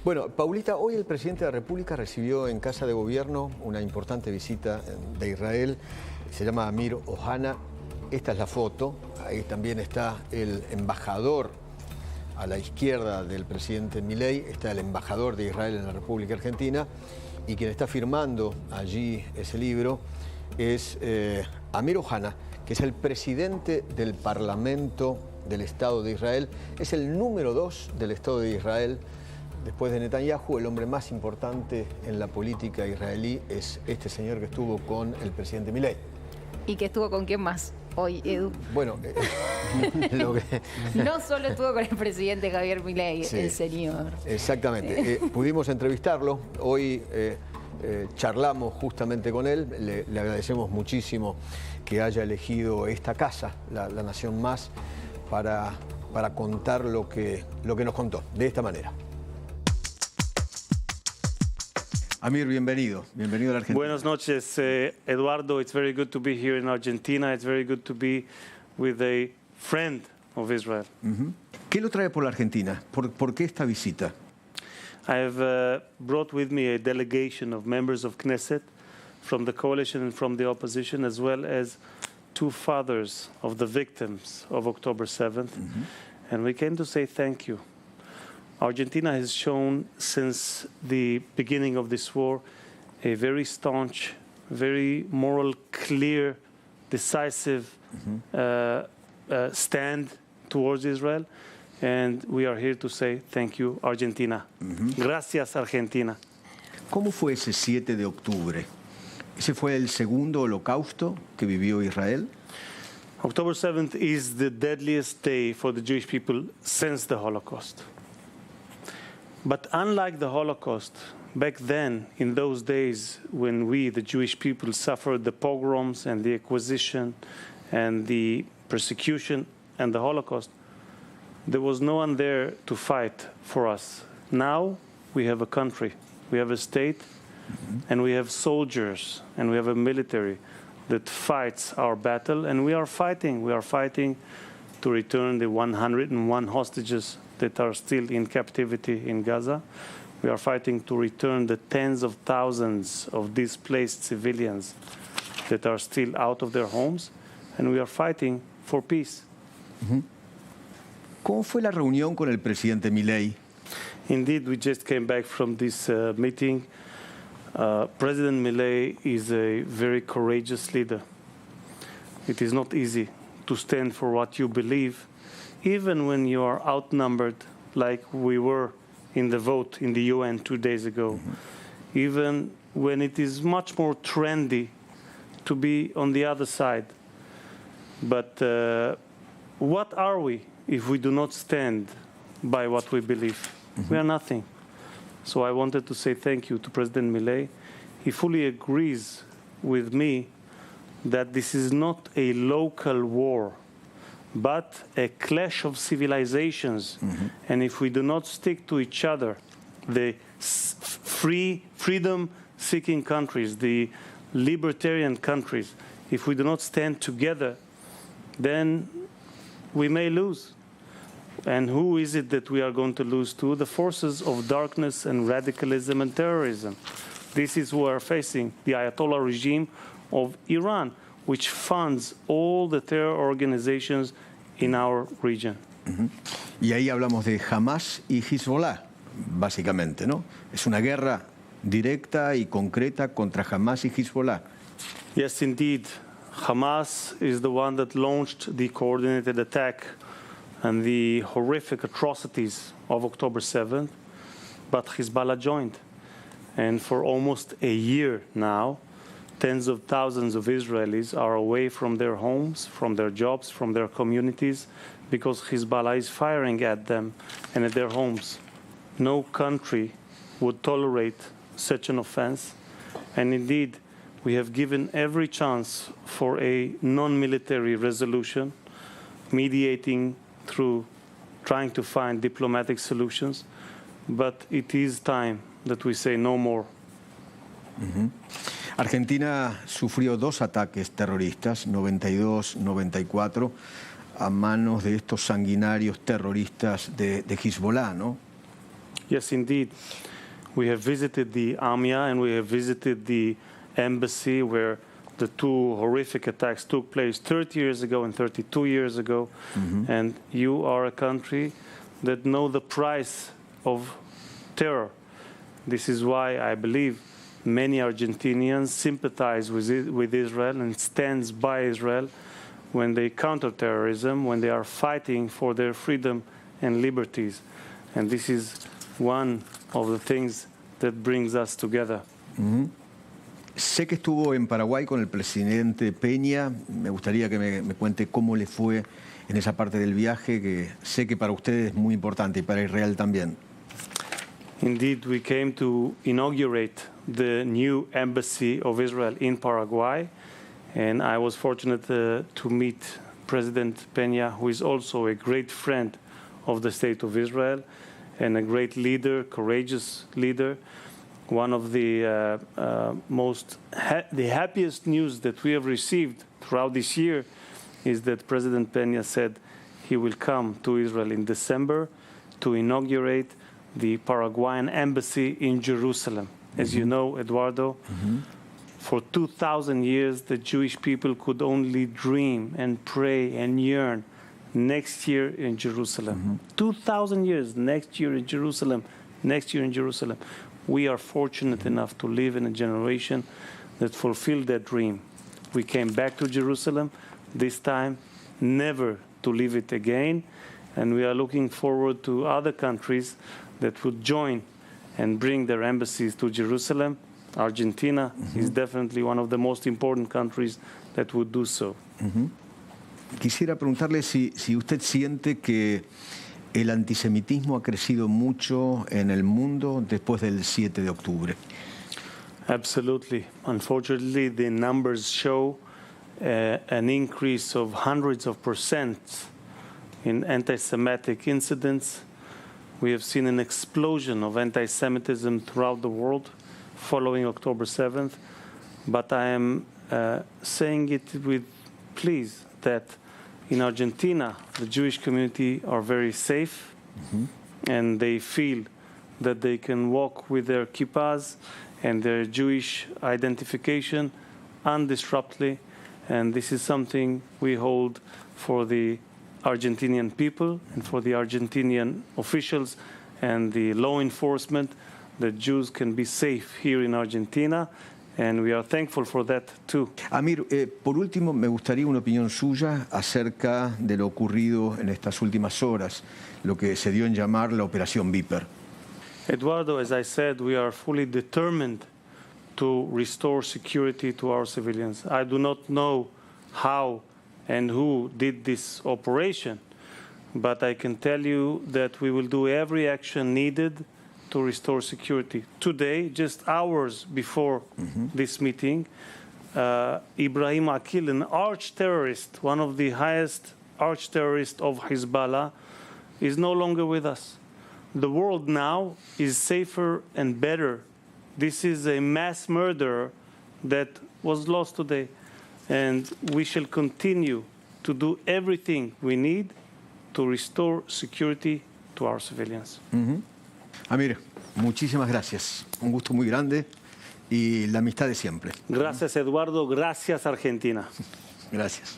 Bueno, Paulita, hoy el presidente de la República recibió en Casa de Gobierno una importante visita de Israel. Se llama Amir Ohana. Esta es la foto. Ahí también está el embajador a la izquierda del presidente Milei. Está el embajador de Israel en la República Argentina. Y quien está firmando allí ese libro es Amir Ohana, que es el presidente del Parlamento del Estado de Israel. Es el número 2 del Estado de Israel. Después de Netanyahu, el hombre más importante en la política israelí es este señor que estuvo con el presidente Milei. ¿Y que estuvo con quién más hoy, Edu? Bueno, no solo estuvo con el presidente Javier Milei, sí, el señor. Exactamente. Pudimos entrevistarlo. Hoy charlamos justamente con él. Le agradecemos muchísimo que haya elegido esta casa, la Nación Más, para contar lo que nos contó, de esta manera. Amir, bienvenido. Bienvenido a la Argentina. Buenas noches, Eduardo. It's very good to be here in Argentina. It's very good to be with a friend of Israel. ¿Qué lo trae por la Argentina? ¿Por qué esta visita? I have brought with me a delegation of members of Knesset from the coalition and from the opposition, as well as two fathers of the victims of October 7th. And we came to say thank you. Argentina has shown since the beginning of this war a very staunch, very moral, clear, decisive stand towards Israel. And we are here to say thank you, Argentina. Gracias, Argentina. ¿Cómo fue ese 7 de octubre? ¿Ese fue el segundo holocausto que vivió Israel? October 7th is the deadliest day for the Jewish people since the Holocaust. But unlike the Holocaust, back then, in those days when we, the Jewish people, suffered the pogroms and the acquisition and the persecution and the Holocaust, there was no one there to fight for us. Now we have a country, we have a state, and we have soldiers, and we have a military that fights our battle, and we are fighting. We are fighting to return the 101 hostages that are still in captivity in Gaza. We are fighting to return the tens of thousands of displaced civilians that are still out of their homes, and we are fighting for peace. ¿Cómo fue la reunión con el presidente Milei? Indeed, we just came back from this meeting. President Milei is a very courageous leader. It is not easy to stand for what you believe, even when you are outnumbered, like we were in the vote in the UN 2 days ago, even when it is much more trendy to be on the other side. But what are we if we do not stand by what we believe? We are nothing. So I wanted to say thank you to President Milei. He fully agrees with me that this is not a local war, but a clash of civilizations. And if we do not stick to each other, the freedom-seeking countries, the libertarian countries, if we do not stand together, then we may lose. And who is it that we are going to lose to? The forces of darkness and radicalism and terrorism. This is who we are facing, the Ayatollah regime of Iran, which funds all the terror organizations in our region. Y ahí hablamos de Hamas y Hezbollah, básicamente, ¿no? Es una guerra directa y concreta contra Hamas y Hezbollah. Yes, indeed. Hamas is the one that launched the coordinated attack and the horrific atrocities of October 7th, but Hezbollah joined. And for almost a year now, tens of thousands of Israelis are away from their homes, from their jobs, from their communities, because Hezbollah is firing at them and at their homes. No country would tolerate such an offense. And indeed, we have given every chance for a non-military resolution, mediating through trying to find diplomatic solutions. But it is time that we say no more. Argentina sufrió 2 ataques terroristas, 92-94, a manos de estos sanguinarios terroristas de Hezbollah, ¿no? Yes, indeed. We have visited the AMIA and we have visited the embassy where the two horrific attacks took place 30 years ago and 32 years ago. And you are a country that know the price of terror. This is why I believe many Argentinians sympathize with Israel and stands by Israel when they counter terrorism, when they are fighting for their freedom and liberties. And this is one of the things that brings us together. Sé que estuvo en Paraguay con el presidente Peña. Me gustaría que me cuente cómo le fue en esa parte del viaje, que sé que para ustedes es muy importante y para Israel también. Indeed, we came to inaugurate the new embassy of Israel in Paraguay, and I was fortunate to meet President Peña, who is also a great friend of the State of Israel and a great leader, courageous leader. One of the the happiest news that we have received throughout this year is that President Peña said he will come to Israel in December to inaugurate the Paraguayan embassy in Jerusalem. As you know, Eduardo, for 2,000 years, the Jewish people could only dream and pray and yearn next year in Jerusalem. 2,000 years, next year in Jerusalem, next year in Jerusalem. We are fortunate enough to live in a generation that fulfilled that dream. We came back to Jerusalem, this time never to leave it again, and we are looking forward to other countries that would join and bring their embassies to Jerusalem. Argentina is definitely one of the most important countries that would do so. Quisiera preguntarle si usted siente que el antisemitismo ha crecido mucho en el mundo después del 7 de octubre. Absolutely. Unfortunately, the numbers show an increase of hundreds of percent in anti-Semitic incidents. We have seen an explosion of anti-Semitism throughout the world following October 7th. But I am saying it with please that in Argentina, the Jewish community are very safe, and they feel that they can walk with their kippas and their Jewish identification undisruptedly, and this is something we hold for the Argentinian people and for the Argentinian officials and the law enforcement, that Jews can be safe here in Argentina. And we are thankful for that too. Amir, por último, me gustaría una opinión suya acerca de lo ocurrido en estas últimas horas, lo que se dio en llamar la Operación Viper. Eduardo, as I said, we are fully determined to restore security to our civilians. I do not know how and who did this operation, but I can tell you that we will do every action needed to restore security. Today, just hours before this meeting, Ibrahim Akil, an arch-terrorist, one of the highest arch-terrorists of Hezbollah, is no longer with us. The world now is safer and better. This is a mass murderer that was lost today. And we shall continue to do everything we need to restore security to our civilians. Amir, muchísimas gracias. Un gusto muy grande y la amistad de siempre. Gracias, Eduardo. Gracias, Argentina. Gracias.